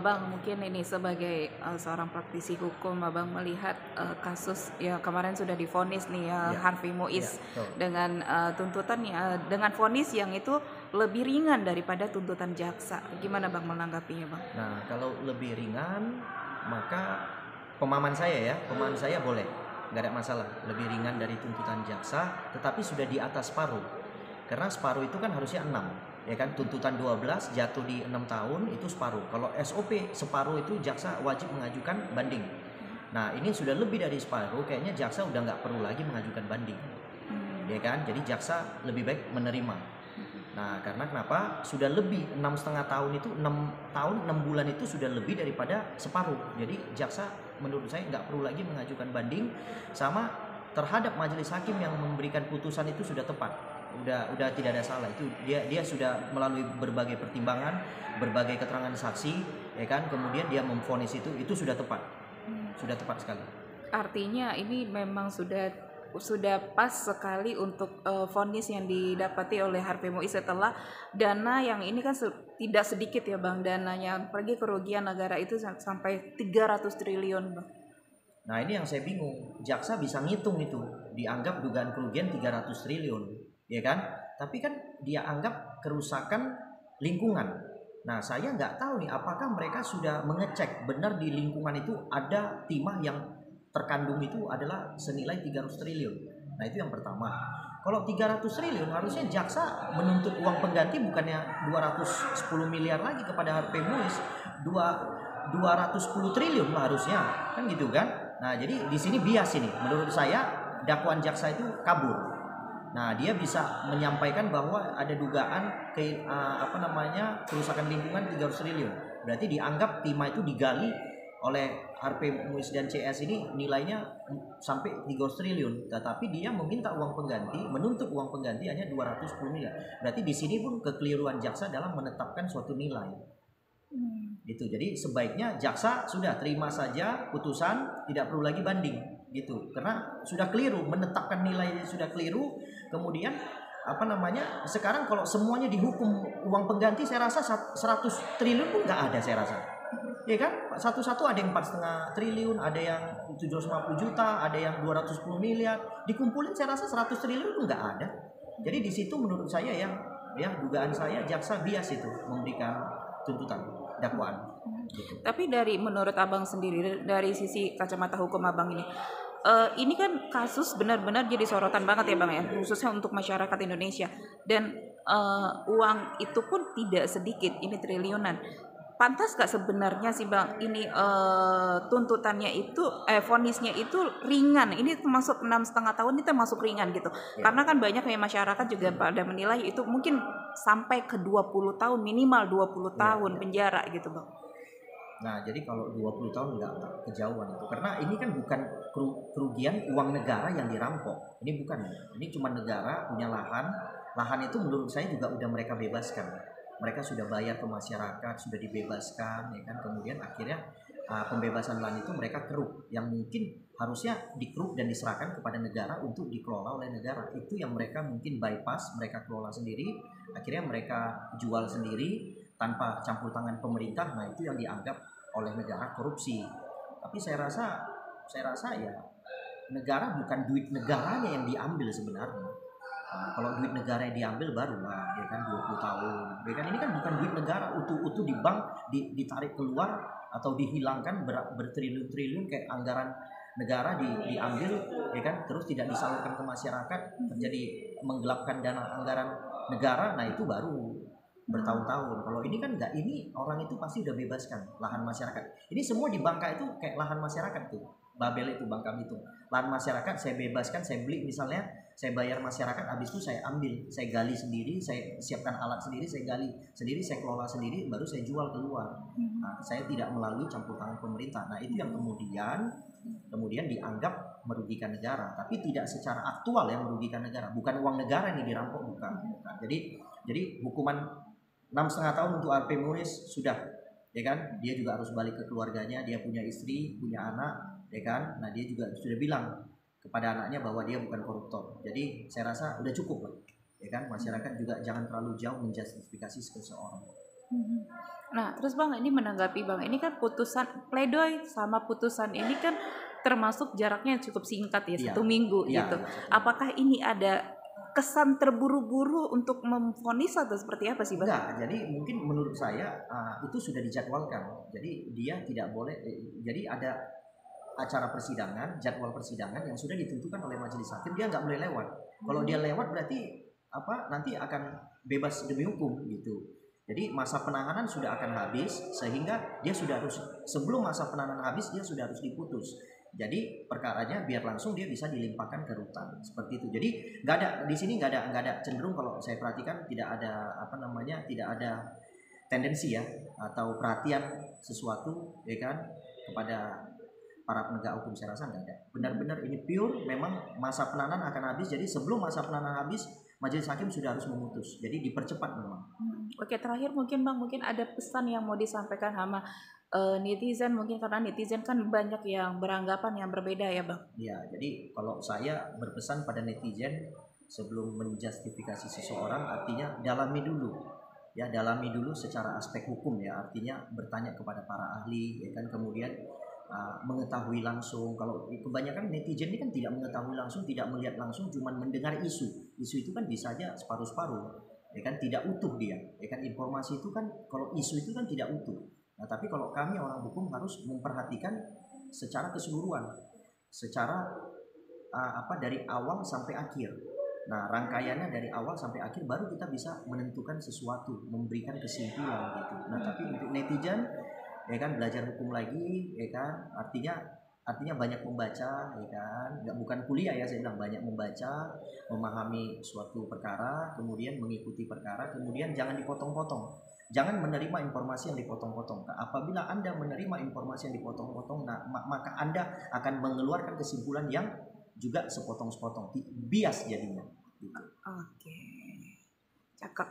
Abang mungkin ini sebagai seorang praktisi hukum, Abang melihat kasus ya kemarin sudah divonis nih ya Iya, Harvey iya, Mois betul. dengan tuntutan ya dengan vonis yang itu lebih ringan daripada tuntutan jaksa. Gimana Bang menanggapinya Bang? Nah, kalau lebih ringan, maka pemahaman saya boleh, nggak ada masalah. Lebih ringan dari tuntutan jaksa, tetapi sudah di atas separuh. Karena separuh itu kan harusnya 6, ya kan? Tuntutan 12 jatuh di 6 tahun itu separuh. Kalau SOP separuh itu jaksa wajib mengajukan banding. Nah, ini sudah lebih dari separuh, kayaknya jaksa udah nggak perlu lagi mengajukan banding, ya kan? Jadi jaksa lebih baik menerima. Nah, karena kenapa? Sudah lebih 6,5 tahun itu 6 tahun 6 bulan itu sudah lebih daripada separuh. Jadi jaksa menurut saya nggak perlu lagi mengajukan banding, sama terhadap majelis hakim yang memberikan putusan itu sudah tepat. Udah tidak ada salah, itu dia sudah melalui berbagai pertimbangan, berbagai keterangan saksi, ya kan? Kemudian dia memvonis itu sudah tepat. Sudah tepat sekali. Artinya ini memang sudah pas sekali untuk vonis yang didapati oleh Harvey Mois setelah dana yang ini kan tidak sedikit ya Bang, dananya pergi kerugian negara itu sampai 300 triliun Bang. Nah, ini yang saya bingung. Jaksa bisa ngitung itu, dianggap dugaan kerugian 300 triliun, ya kan? Tapi kan dia anggap kerusakan lingkungan. Nah, saya nggak tahu nih apakah mereka sudah mengecek benar di lingkungan itu ada timah yang terkandung itu adalah senilai 300 triliun. Nah, itu yang pertama. Kalau 300 triliun harusnya jaksa menuntut uang pengganti bukannya 210 miliar lagi kepada Harvey Mois, 210 triliun lah harusnya. Kan gitu kan? Nah, jadi di sini bias ini. Menurut saya dakwaan jaksa itu kabur. Nah, dia bisa menyampaikan bahwa ada dugaan kerusakan lingkungan 300 triliun. Berarti dianggap timah itu digali oleh Harvey Mois dan CS ini nilainya sampai 300 triliun. Tetapi dia meminta uang pengganti, menuntut uang pengganti hanya 210 miliar. Berarti di sini pun kekeliruan jaksa dalam menetapkan suatu nilai. Gitu. Jadi sebaiknya jaksa sudah terima saja putusan, tidak perlu lagi banding gitu. Karena sudah keliru, menetapkan nilai sudah keliru. Kemudian sekarang kalau semuanya dihukum uang pengganti, saya rasa 100 triliun pun nggak ada, saya rasa. Ya kan? Satu-satu ada yang 4,5 triliun, ada yang 750 juta, ada yang 210 miliar. Dikumpulin saya rasa 100 triliun pun nggak ada. Jadi di situ menurut saya ya dugaan saya jaksa bias itu memberikan tuntutan dakwaan. Gitu. Tapi menurut Abang sendiri dari sisi kacamata hukum Abang ini kan kasus benar-benar jadi sorotan banget ya Bang ya, khususnya untuk masyarakat Indonesia, dan uang itu pun tidak sedikit, ini triliunan. Pantas gak sebenarnya sih Bang ini tuntutannya itu vonisnya itu ringan, ini termasuk 6,5 tahun, ini termasuk ringan gitu ya. Karena kan banyak ya masyarakat juga pada menilai itu mungkin sampai ke 20 tahun, minimal 20 tahun penjara gitu Bang. Nah, jadi kalau 20 tahun nggak kejauhan itu. Karena ini kan bukan kerugian uang negara yang dirampok. Ini bukan. Ini cuma negara punya lahan. Lahan itu menurut saya juga udah mereka bebaskan. Mereka sudah bayar ke masyarakat, sudah dibebaskan, ya kan. Kemudian akhirnya pembebasan lahan itu mereka keruk. Yang mungkin harusnya dikeruk dan diserahkan kepada negara untuk dikelola oleh negara. Itu yang mereka mungkin bypass, mereka kelola sendiri. Akhirnya mereka jual sendiri tanpa campur tangan pemerintah. Nah, itu yang dianggap oleh negara korupsi. Tapi saya rasa ya negara bukan duit negaranya yang diambil sebenarnya. Nah, kalau duit negara yang diambil baru lah, ya kan 20 tahun. Ya kan ini kan bukan duit negara utuh-utuh di bank ditarik keluar atau dihilangkan bertriliun-triliun kayak anggaran negara diambil, ya kan, terus tidak disalurkan ke masyarakat, terjadi menggelapkan dana anggaran negara. Nah, itu baru bertahun-tahun. Kalau ini kan enggak, ini orang itu pasti udah bebaskan lahan masyarakat. Ini semua di Bangka itu kayak lahan masyarakat tuh. Babel itu Bangka itu. Lahan masyarakat saya bebaskan, saya beli misalnya, saya bayar masyarakat, habis itu saya ambil, saya gali sendiri, saya siapkan alat sendiri, saya gali sendiri, saya kelola sendiri, baru saya jual keluar. Nah, saya tidak melalui campur tangan pemerintah. Nah, itu yang kemudian dianggap merugikan negara, tapi tidak secara aktual yang merugikan negara. Bukan uang negara yang dirampok, bukan. Nah, jadi hukuman 6,5 tahun untuk Harvey Mois sudah, ya kan? Dia juga harus balik ke keluarganya, dia punya istri, punya anak, ya kan? Nah, dia juga sudah bilang kepada anaknya bahwa dia bukan koruptor. Jadi saya rasa udah cukup lah, ya kan? Masyarakat juga jangan terlalu jauh menjustifikasi seseorang. Mhm. Nah, terus Bang, ini menanggapi Bang, ini kan putusan pledoi sama putusan ini kan termasuk jaraknya cukup singkat ya, Iya, 1 minggu iya, gitu. iya, 1 minggu. Apakah ini ada kesan terburu-buru untuk memvonis atau seperti apa sih Bang? Enggak, jadi mungkin menurut saya itu sudah dijadwalkan. Jadi dia tidak boleh, jadi ada acara persidangan, jadwal persidangan yang sudah ditentukan oleh majelis hakim, dia nggak boleh lewat. Kalau dia lewat berarti apa? Nanti akan bebas demi hukum gitu. Jadi masa penahanan sudah akan habis sehingga dia sudah harus, sebelum masa penahanan habis dia sudah harus diputus. Jadi perkaranya biar langsung dia bisa dilimpahkan ke rutan seperti itu. Jadi nggak ada di sini, nggak ada cenderung, kalau saya perhatikan tidak ada apa namanya, tidak ada tendensi ya atau perhatian sesuatu ya kan kepada para penegak hukum. Saya rasa nggak ada. Benar-benar ini pure memang masa penahanan akan habis. Jadi sebelum masa penahanan habis, majelis hakim sudah harus memutus. Jadi dipercepat memang. Oke, terakhir mungkin Bang, mungkin ada pesan yang mau disampaikan sama netizen, mungkin karena netizen kan banyak yang beranggapan yang berbeda ya Bang. Ya, jadi kalau saya berpesan pada netizen sebelum menjustifikasi seseorang, artinya dalami dulu. Ya, dalami dulu secara aspek hukum ya, artinya bertanya kepada para ahli ya kan, kemudian mengetahui langsung. Kalau kebanyakan netizen ini kan tidak mengetahui langsung, tidak melihat langsung, cuma mendengar isu. Isu itu kan bisa aja separuh-separuh, ya kan, tidak utuh dia, ya kan. Informasi itu kan, kalau isu itu kan tidak utuh. Nah, tapi kalau kami orang hukum harus memperhatikan secara keseluruhan, secara dari awal sampai akhir. Nah, rangkaiannya dari awal sampai akhir baru kita bisa menentukan sesuatu, memberikan kesimpulan gitu. Nah, tapi untuk netizen ya kan, belajar hukum lagi ya kan, artinya banyak membaca ya kan, nggak, bukan kuliah ya, saya bilang banyak membaca, memahami suatu perkara, kemudian mengikuti perkara, kemudian jangan dipotong-potong, jangan menerima informasi yang dipotong-potong. Apabila Anda menerima informasi yang dipotong-potong, nah, maka Anda akan mengeluarkan kesimpulan yang juga sepotong-sepotong, bias jadinya gitu. Oke, cakep.